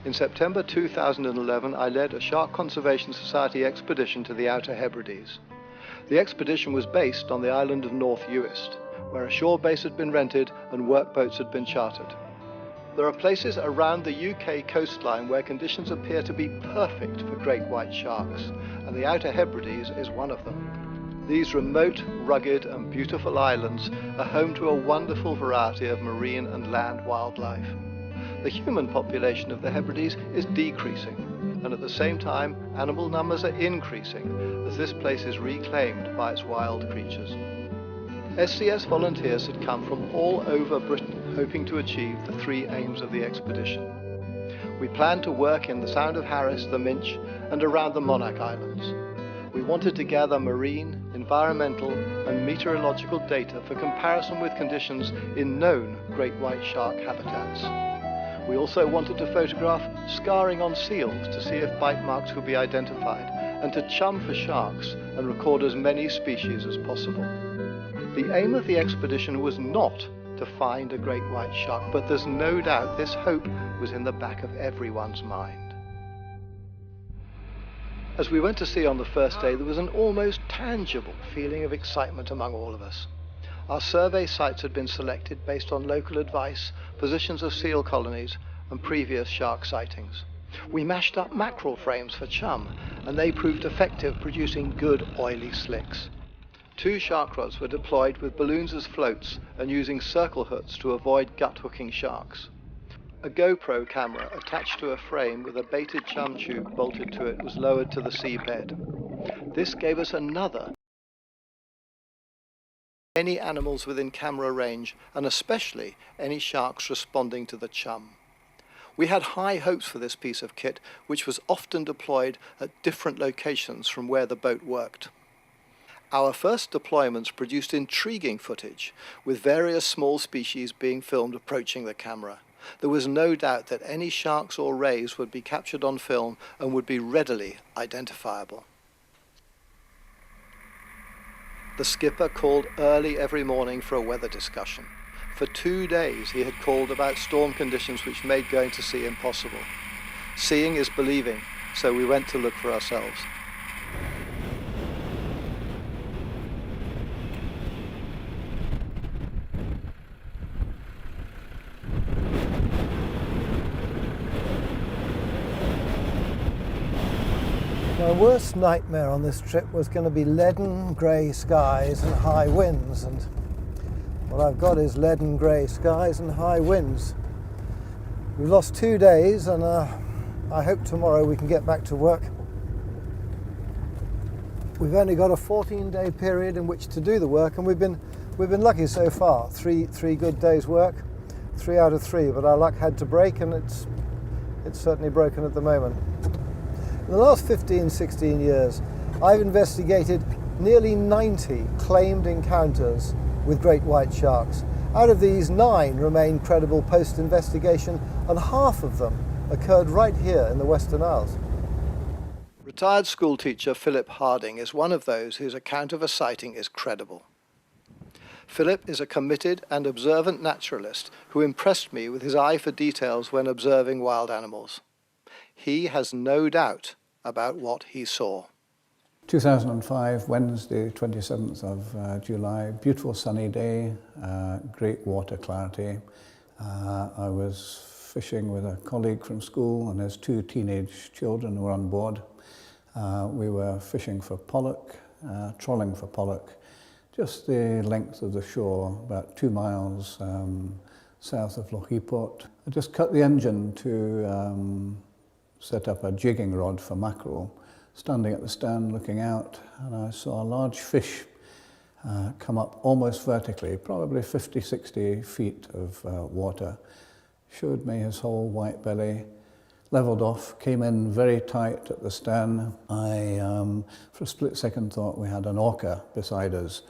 In September 2011, I led a Shark Conservation Society expedition to the Outer Hebrides. The expedition was based on the island of North Uist, where a shore base had been rented and workboats had been chartered. There are places around the UK coastline where conditions appear to be perfect for great white sharks, and the Outer Hebrides is one of them. These remote, rugged and beautiful islands are home to a wonderful variety of marine and land wildlife. The human population of the Hebrides is decreasing, and at the same time animal numbers are increasing as this place is reclaimed by its wild creatures. SCS volunteers had come from all over Britain hoping to achieve the three aims of the expedition. We planned to work in the Sound of Harris, the Minch and around the Monarch Islands. We wanted to gather marine, environmental and meteorological data for comparison with conditions in known great white shark habitats. We also wanted to photograph scarring on seals to see if bite marks could be identified, and to chum for sharks and record as many species as possible. The aim of the expedition was not to find a great white shark, but there's no doubt this hope was in the back of everyone's mind. As we went to sea on the first day, there was an almost tangible feeling of excitement among all of us. Our survey sites had been selected based on local advice, positions of seal colonies and previous shark sightings. We mashed up mackerel frames for chum, and they proved effective, producing good oily slicks. 2 shark rods were deployed with balloons as floats and using circle hooks to avoid gut-hooking sharks. A GoPro camera attached to a frame with a baited chum tube bolted to it was lowered to the seabed. This gave us another any animals within camera range, and especially any sharks responding to the chum. We had high hopes for this piece of kit, which was often deployed at different locations from where the boat worked. Our first deployments produced intriguing footage, with various small species being filmed approaching the camera. There was no doubt that any sharks or rays would be captured on film and would be readily identifiable. The skipper called early every morning for a weather discussion. For 2 days he had called about storm conditions which made going to sea impossible. Seeing is believing, so we went to look for ourselves. My worst nightmare on this trip was going to be leaden grey skies and high winds, and what I've got is leaden grey skies and high winds. We've lost 2 days, and I hope tomorrow we can get back to work. We've only got a 14-day period in which to do the work, and we've been lucky so far. Three good days' work, 3 out of 3, but our luck had to break, and it's certainly broken at the moment. In the last 15-16 years, I've investigated nearly 90 claimed encounters with great white sharks. Out of these, 9 remain credible post-investigation, and half of them occurred right here in the Western Isles. Retired schoolteacher Philip Harding is one of those whose account of a sighting is credible. Philip is a committed and observant naturalist who impressed me with his eye for details when observing wild animals. He has no doubt about what he saw. 2005, Wednesday, 27th of July, beautiful sunny day, great water clarity. I was fishing with a colleague from school and his 2 teenage children who were on board. We were fishing for pollock, trolling for pollock, just the length of the shore, about 2 miles south of Loch Eport. I just cut the engine to set up a jigging rod for mackerel, standing at the stand looking out, and I saw a large fish come up almost vertically, probably 50-60 feet of water. Showed me his whole white belly, levelled off, came in very tight at the stern. I, for a split second, thought we had an orca beside us.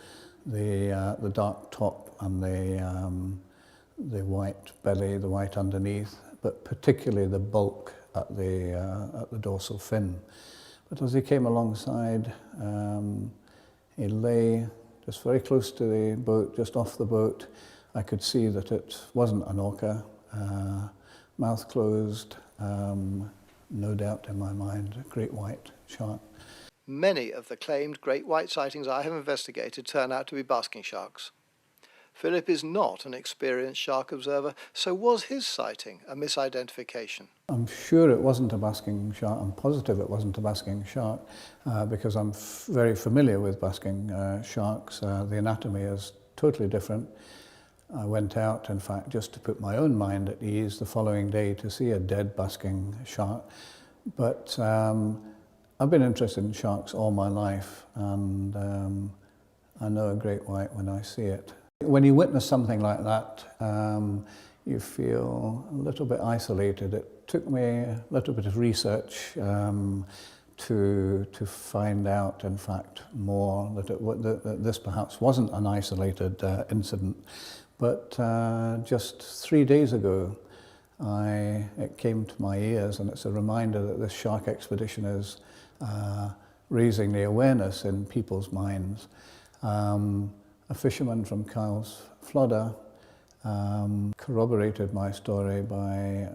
The dark top and the white belly, the white underneath, but particularly the bulk at the dorsal fin. But as he came alongside, he lay just very close to the boat, just off the boat. I could see that it wasn't an orca, mouth closed, no doubt in my mind, a great white shark. Many of the claimed great white sightings I have investigated turn out to be basking sharks. Philip is not an experienced shark observer, so was his sighting a misidentification? I'm sure it wasn't a basking shark. I'm positive it wasn't a basking shark because I'm very familiar with basking sharks. The anatomy is totally different. I went out, in fact, just to put my own mind at ease the following day to see a dead basking shark. But I've been interested in sharks all my life, and I know a great white when I see it. When you witness something like that, you feel a little bit isolated. It took me a little bit of research to find out, in fact, more that this perhaps wasn't an isolated incident. But just 3 days ago, it came to my ears, and it's a reminder that this shark expedition is raising the awareness in people's minds. A fisherman from Cowes Flodder corroborated my story by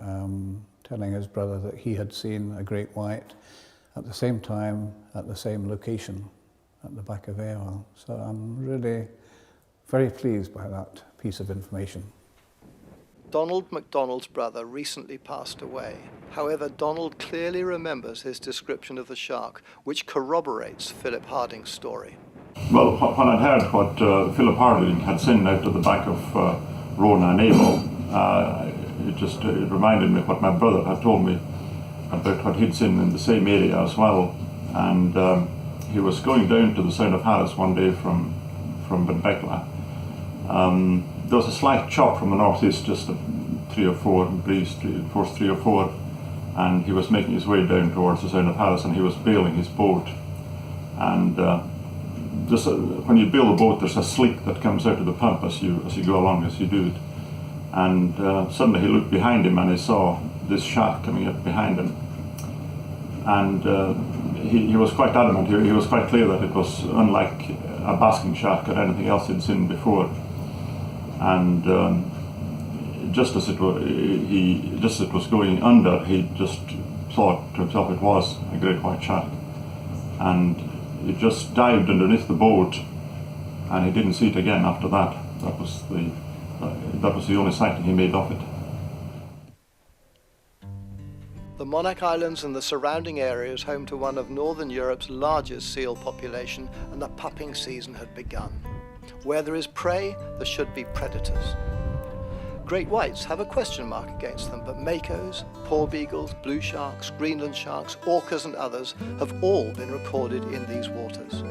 telling his brother that he had seen a great white at the same time, at the same location, at the back of Ayr. So I'm really very pleased by that piece of information. Donald MacDonald's brother recently passed away. However, Donald clearly remembers his description of the shark, which corroborates Philip Harding's story. Well, when I'd heard what Philip Harding had seen out of the back of Rona and Avo, it reminded me of what my brother had told me about what he'd seen in the same area as well. And he was going down to the Sound of Harris one day from Benbecula. There was a slight chop from the northeast, just 3 or 4 breeze, force 3 or 4, and he was making his way down towards the Sound of Harris, and he was bailing his boat. And when you bail the boat, there's a sleek that comes out of the pump as you go along, as you do it. And suddenly he looked behind him and he saw this shark coming up behind him. And he was quite adamant. He was quite clear that it was unlike a basking shark or anything else he'd seen before. And just as it was going under, he just thought to himself it was a great white shark. And it just dived underneath the boat, and he didn't see it again after that. That was the only sighting he made of it. The Monach Islands and the surrounding area is home to one of Northern Europe's largest seal population, and the pupping season had begun. Where there is prey, there should be predators. Great whites have a question mark against them, but makos, porbeagles, blue sharks, Greenland sharks, orcas and others have all been recorded in these waters.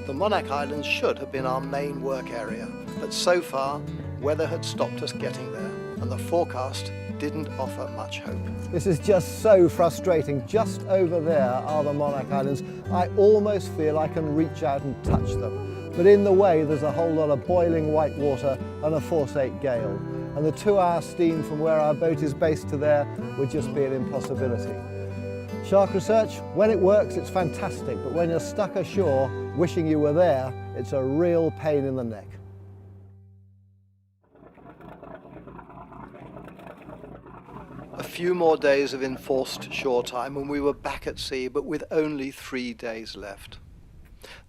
The Monach Islands should have been our main work area, but so far, weather had stopped us getting there, and the forecast didn't offer much hope. This is just so frustrating. Just over there are the Monach Islands. I almost feel I can reach out and touch them. But in the way, there's a whole lot of boiling white water and a force 8 gale. And the 2-hour steam from where our boat is based to there would just be an impossibility. Shark research, when it works, it's fantastic, but when you're stuck ashore wishing you were there, it's a real pain in the neck. A few more days of enforced shore time and we were back at sea, but with only 3 days left.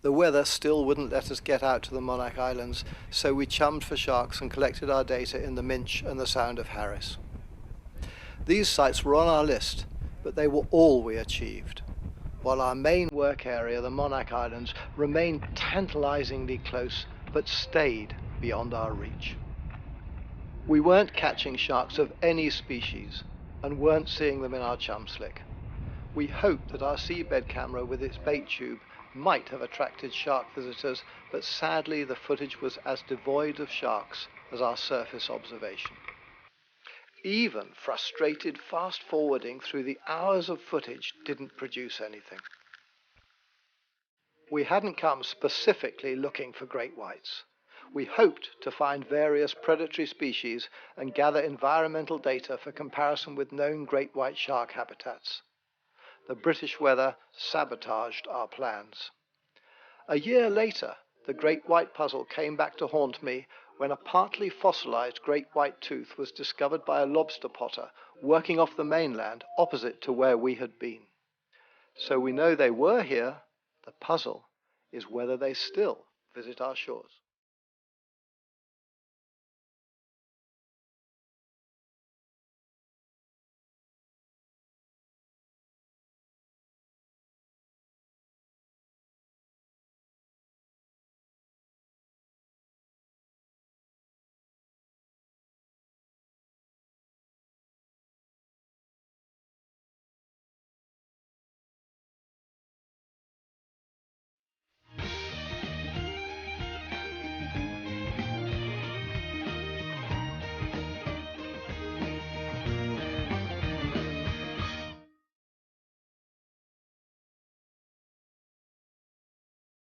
The weather still wouldn't let us get out to the Monach Islands, so we chummed for sharks and collected our data in the Minch and the Sound of Harris. These sites were on our list, but they were all we achieved, while our main work area, the Monach Islands, remained tantalizingly close, but stayed beyond our reach. We weren't catching sharks of any species, and weren't seeing them in our chum slick. We hoped that our seabed camera with its bait tube might have attracted shark visitors, but sadly the footage was as devoid of sharks as our surface observation. Even frustrated fast forwarding through the hours of footage didn't produce anything. We hadn't come specifically looking for great whites. We hoped to find various predatory species and gather environmental data for comparison with known great white shark habitats. The British weather sabotaged our plans. A year later, the great white puzzle came back to haunt me when a partly fossilized great white tooth was discovered by a lobster potter working off the mainland opposite to where we had been. So we know they were here. The puzzle is whether they still visit our shores.